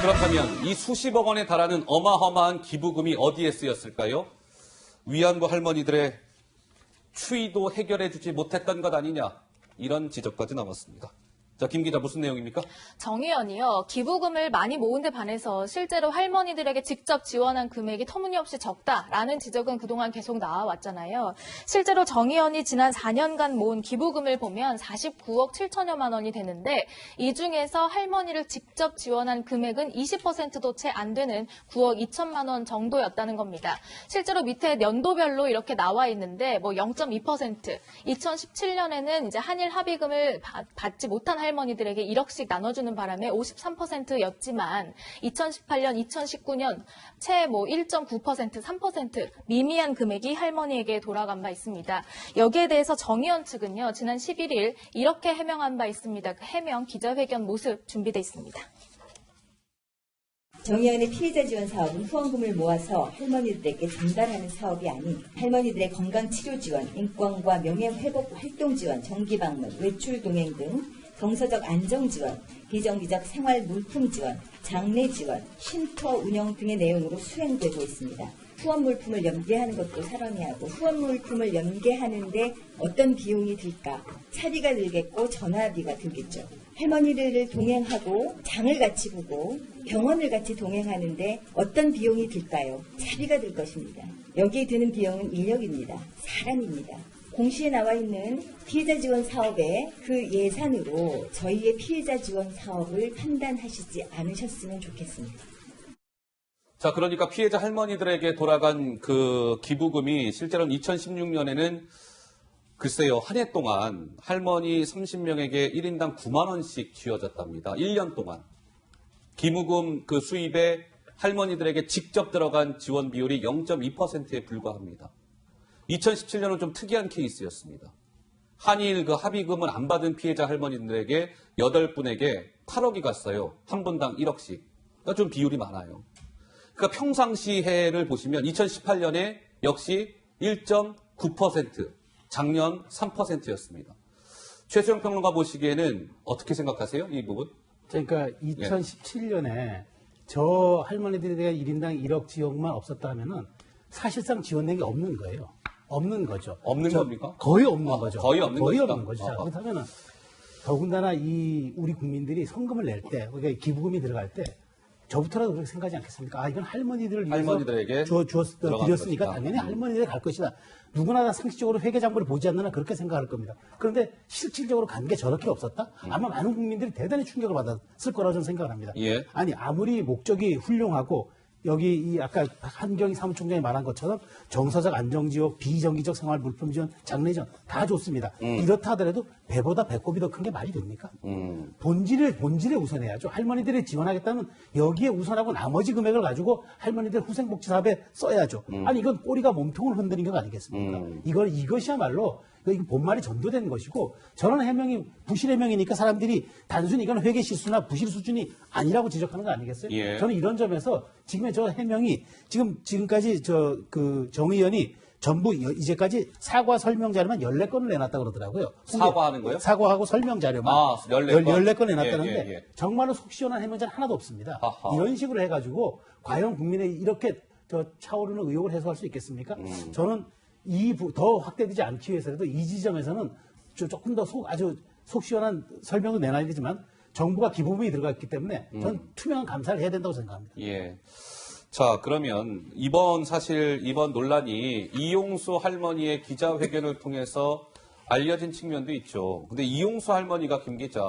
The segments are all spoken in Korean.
그렇다면 이 수십억 원에 달하는 어마어마한 기부금이 어디에 쓰였을까요? 위안부 할머니들의 추위도 해결해주지 못했던 것 아니냐, 이런 지적까지 나왔습니다. 자, 김 기자, 무슨 내용입니까? 정 의원이요. 기부금을 많이 모은 데 반해서 실제로 할머니들에게 직접 지원한 금액이 터무니없이 적다라는 지적은 그동안 계속 나와왔잖아요. 실제로 정 의원이 지난 4년간 모은 기부금을 보면 49억 7천여만 원이 되는데 이 중에서 할머니를 직접 지원한 금액은 20%도 채 안 되는 9억 2천만 원 정도였다는 겁니다. 실제로 밑에 연도별로 이렇게 나와 있는데 0.2%, 2017년에는 이제 한일 합의금을 받지 못한 할머니들에게 1억씩 나눠주는 바람에 53%였지만 2018년, 2019년 채 1.9%, 3% 미미한 금액이 할머니에게 돌아간 바 있습니다. 여기에 대해서 정 의원 측은요, 지난 11일 이렇게 해명한 바 있습니다. 그 해명 기자회견 모습 준비돼 있습니다. 정 의원의 피해자 지원 사업은 후원금을 모아서 할머니들에게 전달하는 사업이 아닌 할머니들의 건강치료 지원, 인권과 명예회복 활동 지원, 정기방문, 외출 동행 등 정서적 안정 지원, 비정기적 생활 물품 지원, 장례 지원, 쉼터 운영 등의 내용으로 수행되고 있습니다. 후원 물품을 연계하는 것도 사람이하고 후원 물품을 연계하는데 어떤 비용이 들까? 차비가 들겠고 전화비가 들겠죠. 할머니들을 동행하고 장을 같이 보고 병원을 같이 동행하는데 어떤 비용이 들까요? 차비가 들 것입니다. 여기에 드는 비용은 인력입니다. 사람입니다. 공시에 나와 있는 피해자 지원 사업의 그 예산으로 저희의 피해자 지원 사업을 판단하시지 않으셨으면 좋겠습니다. 자, 그러니까 피해자 할머니들에게 돌아간 그 기부금이 실제로는 2016년에는 글쎄요, 한 해 동안 할머니 30명에게 1인당 9만 원씩 쥐어졌답니다. 1년 동안. 기부금 그 수입에 할머니들에게 직접 들어간 지원 비율이 0.2%에 불과합니다. 2017년은 좀 특이한 케이스였습니다. 한일 그 합의금을 안 받은 피해자 할머니들에게 8분에게 8억이 갔어요. 한 분당 1억씩. 그러니까 좀 비율이 많아요. 그러니까 평상시 해를 보시면 2018년에 역시 1.9%, 작년 3%였습니다. 최수영 평론가 보시기에는 어떻게 생각하세요? 이 부분? 그러니까 2017년에 저 할머니들에게 1인당 1억 지원만 없었다면은 사실상 지원된 게 없는 거예요. 없는 거죠. 없는 겁니까? 거의 없는 거죠. 거의 없는 거의 것이다. 없는 거죠. 자, 그렇다면은 더군다나 우리 국민들이 성금을 낼 때, 그러니까 기부금이 들어갈 때 저부터라도 그렇게 생각하지 않겠습니까? 아, 이건 할머니들을 위해서 할머니들에게 드렸으니까 당연히 할머니들에게 갈 것이다. 누구나 다 상식적으로 회계장부를 보지 않는 한 그렇게 생각할 겁니다. 그런데 실질적으로 간 게 저렇게 없었다? 아마 많은 국민들이 대단히 충격을 받았을 거라고 저는 생각을 합니다. 예. 아니, 아무리 목적이 훌륭하고 여기 아까 한경희 사무총장이 말한 것처럼 정서적 안정지원, 비정기적 생활 물품 지원, 장례 지원 다 좋습니다. 이렇다 하더라도 배보다 배꼽이 더 큰 게 말이 됩니까? 본질에 우선해야죠. 할머니들이 지원하겠다면 여기에 우선하고 나머지 금액을 가지고 할머니들 후생복지 사업에 써야죠. 아니, 이건 꼬리가 몸통을 흔드는 것 아니겠습니까? 이것이야말로 이거 본말이 전도된 것이고, 저런 해명이 부실 해명이니까 사람들이 단순히 이건 회계 실수나 부실 수준이 아니라고 지적하는 거 아니겠어요? 예. 저는 이런 점에서 지금의 저 해명이 지금까지 정 의원이 전부 이제까지 사과 설명 자료만 14건을 내놨다고 그러더라고요. 사과하는 거요? 사과하고 설명 자료만 14건 내놨다는데 예. 정말로 속 시원한 해명자는 하나도 없습니다. 아하. 이런 식으로 해가지고 과연 국민의 이렇게 차오르는 의혹을 해소할 수 있겠습니까? 저는 더 확대되지 않기 위해서라도 이 지점에서는 조금 더 아주 속 시원한 설명도 내놔야 되지만 정부가 기부금이 들어갔기 때문에 저는 투명한 감사를 해야 된다고 생각합니다. 예. 자, 그러면 이번 논란이 이용수 할머니의 기자회견을 통해서 알려진 측면도 있죠. 근데 이용수 할머니가 김 기자,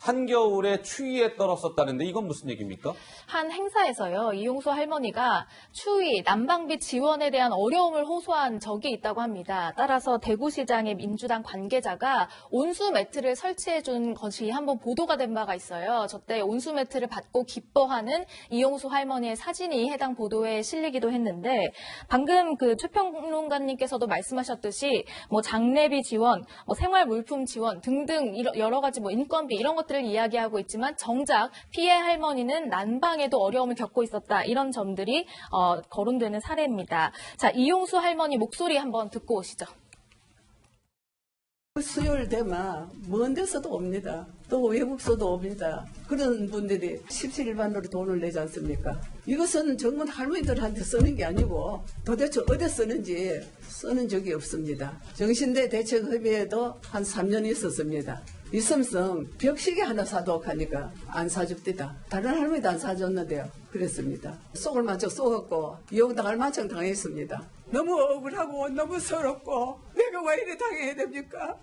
한겨울에 추위에 떨었었다는데 이건 무슨 얘기입니까? 한 행사에서요, 이용수 할머니가 추위, 난방비 지원에 대한 어려움을 호소한 적이 있다고 합니다. 따라서 대구시장의 민주당 관계자가 온수 매트를 설치해준 것이 한번 보도가 된 바가 있어요. 저때 온수 매트를 받고 기뻐하는 이용수 할머니의 사진이 해당 보도에 실리기도 했는데, 방금 최 평론가님께서도 말씀하셨듯이 장례비 지원, 생활 물품 지원 등등 여러 가지 인건비 이런 것들을 이야기하고 있지만 정작 피해 할머니는 난방에도 어려움을 겪고 있었다. 이런 점들이 거론되는 사례입니다. 자, 이용수 할머니 목소리 한번 듣고 오시죠. 수요일 되면 먼 데서도 옵니다. 또 외국서도 옵니다. 그런 분들이 십시일반으로 돈을 내지 않습니까? 이것은 정말 할머니들한테 쓰는 게 아니고 도대체 어디 쓰는지 쓰는 적이 없습니다. 정신대 대책협의회도 한 3년 있었습니다. 있음성 벽시계 하나 사도록 하니까 안 사줍디다. 다른 할머니도 안 사줬는데요. 그랬습니다. 속을 만쩍 쏘았고 이용당할 만큼 당했습니다. 너무 억울하고 너무 서럽고 내가 왜 이래 당해야 됩니까?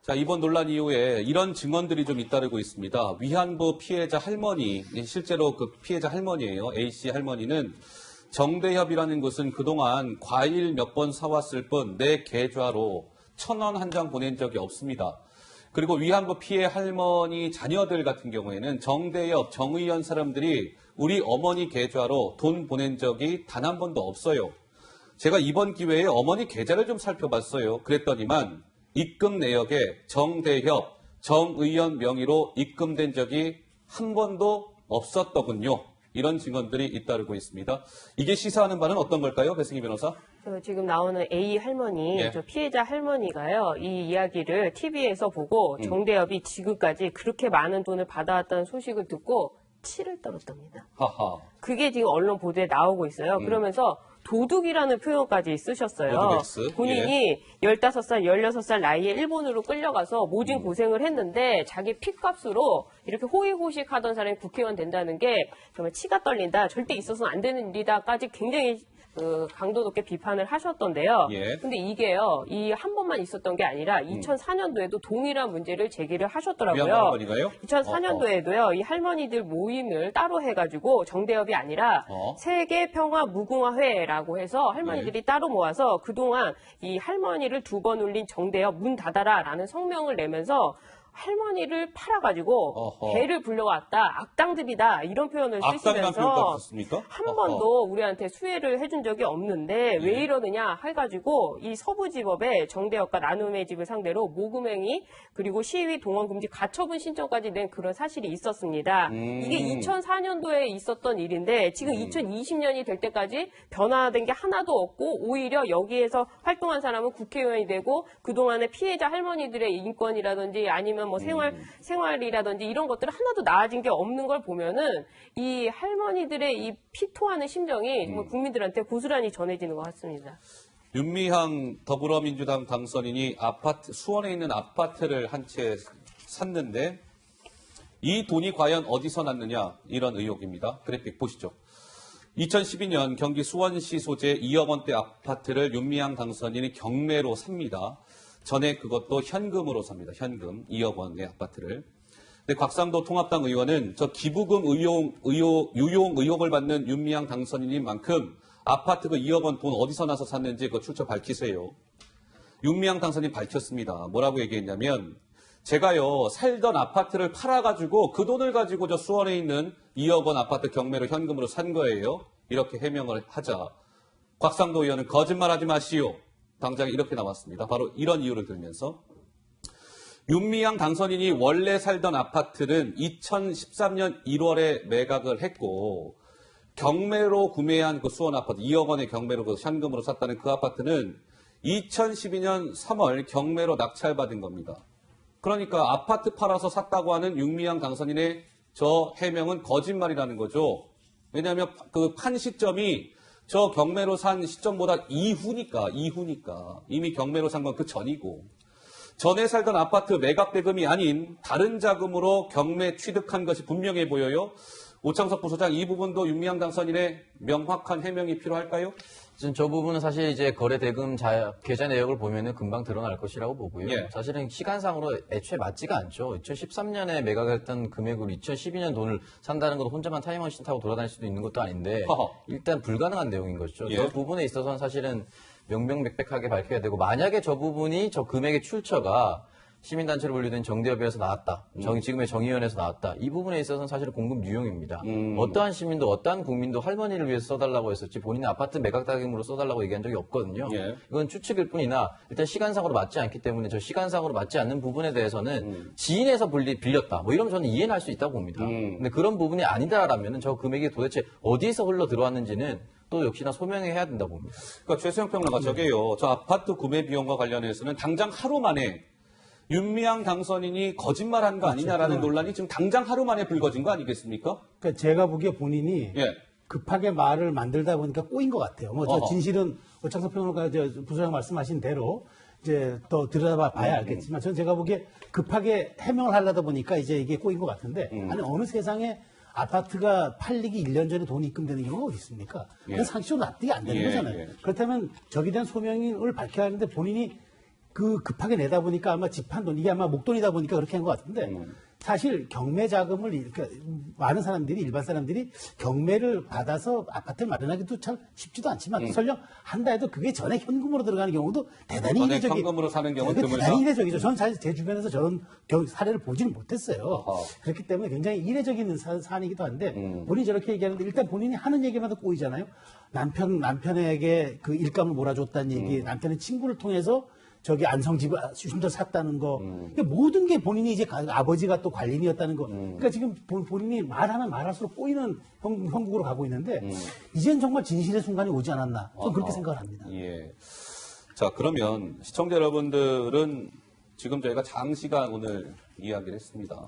자, 이번 논란 이후에 이런 증언들이 좀 잇따르고 있습니다. 위안부 피해자 할머니, 실제로 그 피해자 할머니예요. A씨 할머니는 정대협이라는 곳은 그동안 과일 몇 번 사왔을 뿐 내 계좌로 1,000원 한 장 보낸 적이 없습니다. 그리고 위안부 피해 할머니 자녀들 같은 경우에는 정대협, 정의연 사람들이 우리 어머니 계좌로 돈 보낸 적이 단 한 번도 없어요. 제가 이번 기회에 어머니 계좌를 좀 살펴봤어요. 그랬더니만 입금 내역에 정대협, 정의연 명의로 입금된 적이 한 번도 없었더군요. 이런 증언들이 잇따르고 있습니다. 이게 시사하는 바는 어떤 걸까요? 배승희 변호사? 지금 나오는 A 할머니, 예. 저 피해자 할머니가요, 이 이야기를 TV에서 보고 정대협이 지금까지 그렇게 많은 돈을 받아왔다는 소식을 듣고 치를 떨었답니다. 하하. 그게 지금 언론 보도에 나오고 있어요. 그러면서 도둑이라는 표현까지 쓰셨어요. 도둑엑스. 본인이 15살, 16살 나이에 일본으로 끌려가서 모진 고생을 했는데 자기 핏값으로 이렇게 호의호식 하던 사람이 국회의원 된다는 게 정말 치가 떨린다. 절대 있어서는 안 되는 일이다까지 굉장히 강도 높게 비판을 하셨던데요. 예. 근데 이게요, 이 한 번만 있었던 게 아니라 2004년도에도 동일한 문제를 제기를 하셨더라고요. 위안부 할머니가요? 2004년도에도요, 이 할머니들 모임을 따로 해가지고 정대협이 아니라 세계 평화 무궁화회라고 해서 할머니들이 따로 모아서 그동안 이 할머니를 2번 울린 정대협 문 닫아라라는 성명을 내면서 할머니를 팔아가지고 배를 불려왔다, 악당들이다 이런 표현을 악당이란 표현까지 쓰시면서 썼습니까? 한 번도 우리한테 수혜를 해준 적이 없는데 왜 이러느냐 해가지고 이 서부지법에 정대협과 나눔의 집을 상대로 모금행위 그리고 시위 동원 금지 가처분 신청까지 낸 그런 사실이 있었습니다. 이게 2004년도에 있었던 일인데 지금 2020년이 될 때까지 변화된 게 하나도 없고 오히려 여기에서 활동한 사람은 국회의원이 되고 그동안의 피해자 할머니들의 인권이라든지 아니면 뭐 생활이라든지 이런 것들은 하나도 나아진 게 없는 걸 보면은 이 할머니들의 이 피토하는 심정이 정말 국민들한테 고스란히 전해지는 것 같습니다. 윤미향 더불어민주당 당선인이 수원에 있는 아파트를 한 채 샀는데 이 돈이 과연 어디서 났느냐 이런 의혹입니다. 그래픽 보시죠. 2012년 경기 수원시 소재 2억 원대 아파트를 윤미향 당선인이 경매로 삽니다. 전에 그것도 현금으로 삽니다. 현금 2억 원의 아파트를. 근데 곽상도 통합당 의원은 저 기부금 유용 의혹을 받는 윤미향 당선인인 만큼 아파트 그 2억 원 돈 어디서 나서 샀는지 그 출처 밝히세요. 윤미향 당선인 밝혔습니다. 뭐라고 얘기했냐면 제가요 살던 아파트를 팔아가지고 그 돈을 가지고 저 수원에 있는 2억 원 아파트 경매로 현금으로 산 거예요. 이렇게 해명을 하자 곽상도 의원은 거짓말하지 마시오. 당장 이렇게 나왔습니다. 바로 이런 이유를 들면서 윤미향 당선인이 원래 살던 아파트는 2013년 1월에 매각을 했고 경매로 구매한 그 수원 아파트 2억 원의 경매로 그 현금으로 샀다는 그 아파트는 2012년 3월 경매로 낙찰받은 겁니다. 그러니까 아파트 팔아서 샀다고 하는 윤미향 당선인의 저 해명은 거짓말이라는 거죠. 왜냐하면 그 판 시점이 저 경매로 산 시점보다 이후니까 이미 경매로 산 건 그 전이고 전에 살던 아파트 매각 대금이 아닌 다른 자금으로 경매 취득한 것이 분명해 보여요. 오창석 부소장 이 부분도 윤미향 당선인의 명확한 해명이 필요할까요? 저 부분은 사실 이제 거래 대금 계좌 내역을 보면은 금방 드러날 것이라고 보고요. 예. 사실은 시간상으로 애초에 맞지가 않죠. 2013년에 매각했던 금액으로 2012년 돈을 산다는 것도 혼자만 타임머신 타고 돌아다닐 수도 있는 것도 아닌데 일단 불가능한 내용인 것이죠. 예. 저 부분에 있어서는 사실은 명명백백하게 밝혀야 되고 만약에 저 부분이 저 금액의 출처가 시민단체로 분류된 정대협에서 나왔다. 지금의 정의원에서 나왔다. 이 부분에 있어서는 사실 공급 유용입니다. 어떠한 시민도 어떠한 국민도 할머니를 위해서 써달라고 했었지 본인의 아파트 매각 다금으로 써달라고 얘기한 적이 없거든요. 예. 이건 추측일 뿐이나 일단 시간상으로 맞지 않기 때문에 저 시간상으로 맞지 않는 부분에 대해서는 지인에서 빌렸다. 뭐 이러면 저는 이해는 할 수 있다고 봅니다. 근데 그런 부분이 아니다라면 저 금액이 도대체 어디서 흘러 들어왔는지는 또 역시나 소명해야 된다 봅니다. 그러니까 최수영 평론가 저게요. 저 아파트 구매 비용과 관련해서는 당장 하루 만에 윤미향 당선인이 거짓말한 거 아니냐라는 논란이 지금 당장 하루 만에 불거진 거 아니겠습니까? 그러니까 제가 보기에 본인이 예. 급하게 말을 만들다 보니까 꼬인 것 같아요. 뭐, 저 어허. 진실은 오창석 평론가, 부소장 말씀하신 대로 이제 더 들여다봐 봐야 알겠지만 저는 제가 보기에 급하게 해명을 하려다 보니까 이제 이게 꼬인 것 같은데 아니, 어느 세상에 아파트가 팔리기 1년 전에 돈이 입금되는 경우가 어디 있습니까? 그건 상식적으로 납득이 안 되는 예, 거잖아요. 예. 그렇다면 저기에 대한 소명을 밝혀야 하는데 본인이 그 급하게 내다 보니까 아마 집한 돈, 이게 아마 목돈이다 보니까 그렇게 한 것 같은데 사실 경매 자금을 그러니까 많은 사람들이 일반 사람들이 경매를 받아서 아파트를 마련하기도 참 쉽지도 않지만 설령 한다 해도 그게 전액 현금으로 들어가는 경우도 대단히 전액 이례적이 현금으로 사는 경우는 그게 드물다? 대단히 이례적이죠. 저는 사실 제 주변에서 저런 사례를 보지는 못했어요. 그렇기 때문에 굉장히 이례적인 사안이기도 한데 본인이 저렇게 얘기하는데 일단 본인이 하는 얘기마다 꼬이잖아요. 남편에게 그 일감을 몰아줬다는 얘기, 남편의 친구를 통해서 저기 안성집을 쉼터 샀다는 거. 그러니까 모든 게 본인이 이제 아버지가 또 관리인이었다는 거. 그러니까 지금 본인이 말하면 말할수록 꼬이는 형국으로 가고 있는데 이젠 정말 진실의 순간이 오지 않았나. 좀 그렇게 생각을 합니다. 예. 자, 그러면 시청자 여러분들은 지금 저희가 장시간 오늘 이야기를 했습니다.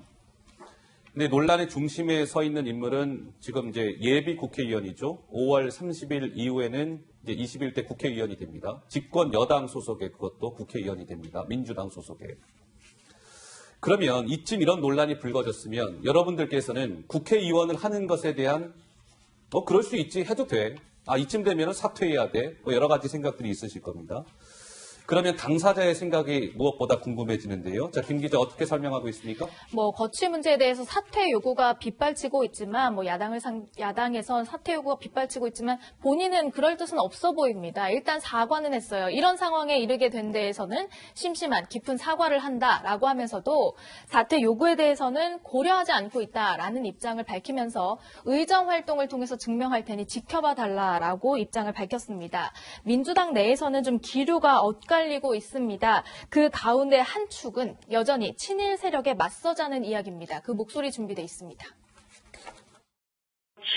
근데 논란의 중심에 서 있는 인물은 지금 이제 예비 국회의원이죠. 5월 30일 이후에는 이제 21대 국회의원이 됩니다. 집권 여당 소속의 그것도 국회의원이 됩니다. 민주당 소속의. 그러면 이쯤 이런 논란이 불거졌으면 여러분들께서는 국회의원을 하는 것에 대한 그럴 수 있지 해도 돼. 이쯤 되면 사퇴해야 돼. 여러 가지 생각들이 있으실 겁니다. 그러면 당사자의 생각이 무엇보다 궁금해지는데요. 자, 김 기자 어떻게 설명하고 있습니까? 거취 문제에 대해서 사퇴 요구가 빗발치고 있지만, 야당에선 사퇴 요구가 빗발치고 있지만, 본인은 그럴 뜻은 없어 보입니다. 일단 사과는 했어요. 이런 상황에 이르게 된 데에서는 심심한 깊은 사과를 한다라고 하면서도 사퇴 요구에 대해서는 고려하지 않고 있다라는 입장을 밝히면서 의정 활동을 통해서 증명할 테니 지켜봐 달라라고 입장을 밝혔습니다. 민주당 내에서는 좀 기류가 엇갈리고 있습니다. 그 가운데 한 축은 여전히 친일 세력에 맞서자는 이야기입니다. 그 목소리 준비되어 있습니다.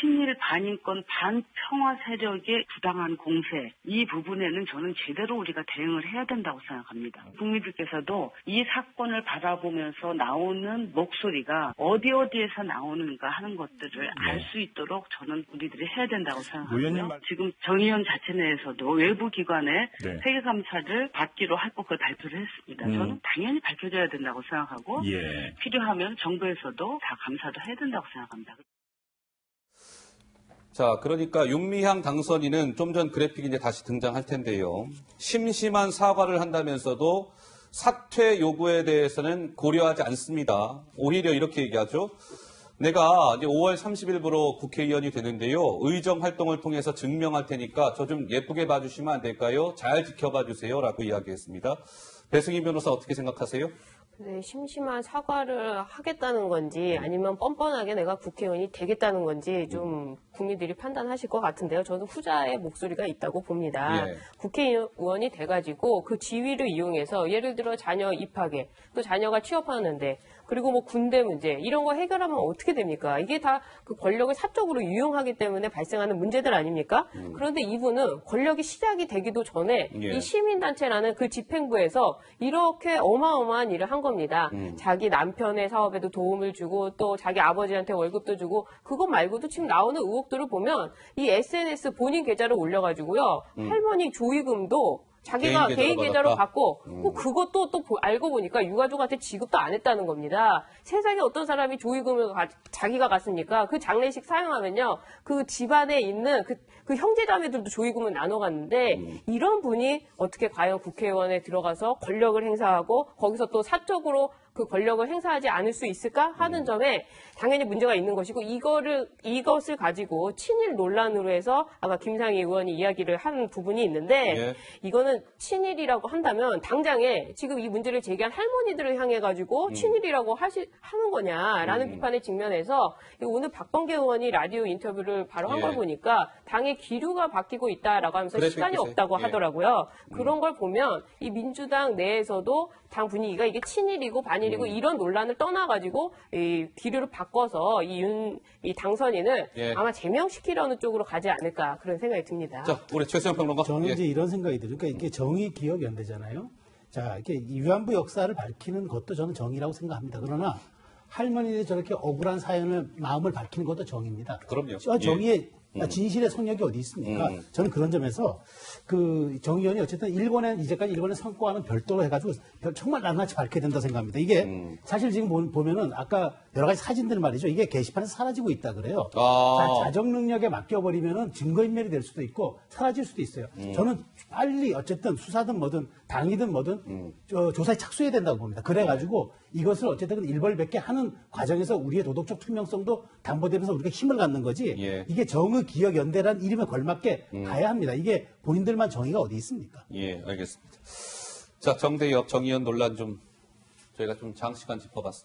친일 반인권 반평화 세력의 부당한 공세, 이 부분에는 저는 제대로 우리가 대응을 해야 된다고 생각합니다. 국민들께서도 이 사건을 바라보면서 나오는 목소리가 어디에서 나오는가 하는 것들을 알 수 있도록 저는 우리들이 해야 된다고 생각합니다. 지금 정 의원 자체 내에서도 외부 기관의 세계 감사를 받기로 했고 그걸 발표를 했습니다. 저는 당연히 밝혀져야 된다고 생각하고 필요하면 정부에서도 다 감사도 해야 된다고 생각합니다. 자, 그러니까 윤미향 당선인은 좀 전 그래픽이 이제 다시 등장할 텐데요. 심심한 사과를 한다면서도 사퇴 요구에 대해서는 고려하지 않습니다. 오히려 이렇게 얘기하죠. 내가 이제 5월 30일부로 국회의원이 되는데요. 의정 활동을 통해서 증명할 테니까 저 좀 예쁘게 봐주시면 안 될까요? 잘 지켜봐 주세요. 라고 이야기했습니다. 배승희 변호사 어떻게 생각하세요? 네, 심심한 사과를 하겠다는 건지 아니면 뻔뻔하게 내가 국회의원이 되겠다는 건지 좀 국민들이 판단하실 것 같은데요. 저는 후자의 목소리가 있다고 봅니다. 예. 국회의원이 돼가지고 그 지위를 이용해서 예를 들어 자녀 입학에 또 자녀가 취업하는데 그리고 뭐 군대 문제 이런 거 해결하면 어떻게 됩니까? 이게 다 그 권력을 사적으로 유용하기 때문에 발생하는 문제들 아닙니까? 그런데 이분은 권력이 시작이 되기도 전에 이 시민단체라는 그 집행부에서 이렇게 어마어마한 일을 한 겁니다. 자기 남편의 사업에도 도움을 주고 또 자기 아버지한테 월급도 주고 그것 말고도 지금 나오는 의혹들을 보면 이 SNS 본인 계좌를 올려가지고요. 할머니 조의금도 자기가 개인 계좌로 받고 그것도 또 알고 보니까 유가족한테 지급도 안 했다는 겁니다. 세상에 어떤 사람이 조의금을 자기가 갔습니까? 그 장례식 사용하면요. 그 집안에 있는 그 형제자매들도 조의금을 나눠 갔는데 이런 분이 어떻게 과연 국회의원에 들어가서 권력을 행사하고 거기서 또 사적으로 그 권력을 행사하지 않을 수 있을까 하는 점에 당연히 문제가 있는 것이고 이것을 가지고 친일 논란으로 해서 아까 김상희 의원이 이야기를 한 부분이 있는데 이거는 친일이라고 한다면 당장에 지금 이 문제를 제기한 할머니들을 향해 가지고 친일이라고 하는 거냐라는 비판에 직면해서 오늘 박범계 의원이 라디오 인터뷰를 바로 한 걸 보니까 당의 기류가 바뀌고 있다라고 하면서 시간이 없다고 하더라고요. 그런 걸 보면 이 민주당 내에서도 당 분위기가 이게 친일이고 반일 일이고 이런 논란을 떠나가지고 이 기류를 바꿔서 이 당선인을 예. 아마 제명시키려는 쪽으로 가지 않을까 그런 생각이 듭니다. 자, 우리 최수영 평론가. 저는 예. 이제 이런 생각이 들어요. 그러니까 이게 정의기억연대잖아요. 자, 이렇게 위안부 역사를 밝히는 것도 저는 정의라고 생각합니다. 그러나 할머니들이 저렇게 억울한 사연을 마음을 밝히는 것도 정의입니다. 그럼요. 저 정의의 진실의 성역이 어디 있습니까? 저는 그런 점에서 그 정의원이 어쨌든 이제까지 일본의 성과와는 별도로 해가지고 정말 낱낱이 밝혀야 된다 생각합니다. 이게 사실 지금 보면은 아까 여러 가지 사진들 말이죠. 이게 게시판에서 사라지고 있다 그래요. 자정 능력에 맡겨버리면은 증거인멸이 될 수도 있고 사라질 수도 있어요. 저는 빨리 어쨌든 수사든 뭐든 당이든 뭐든 조사에 착수해야 된다고 봅니다. 그래가지고 이것을 어쨌든 일벌백계 하는 과정에서 우리의 도덕적 투명성도 담보되면서 우리가 힘을 갖는 거지. 예. 이게 정의기억연대란 이름에 걸맞게 가야 합니다. 이게 본인들만 정의가 어디 있습니까? 예, 알겠습니다. 자, 정대협 정의연 논란 좀 저희가 좀 장시간 짚어봤습니다.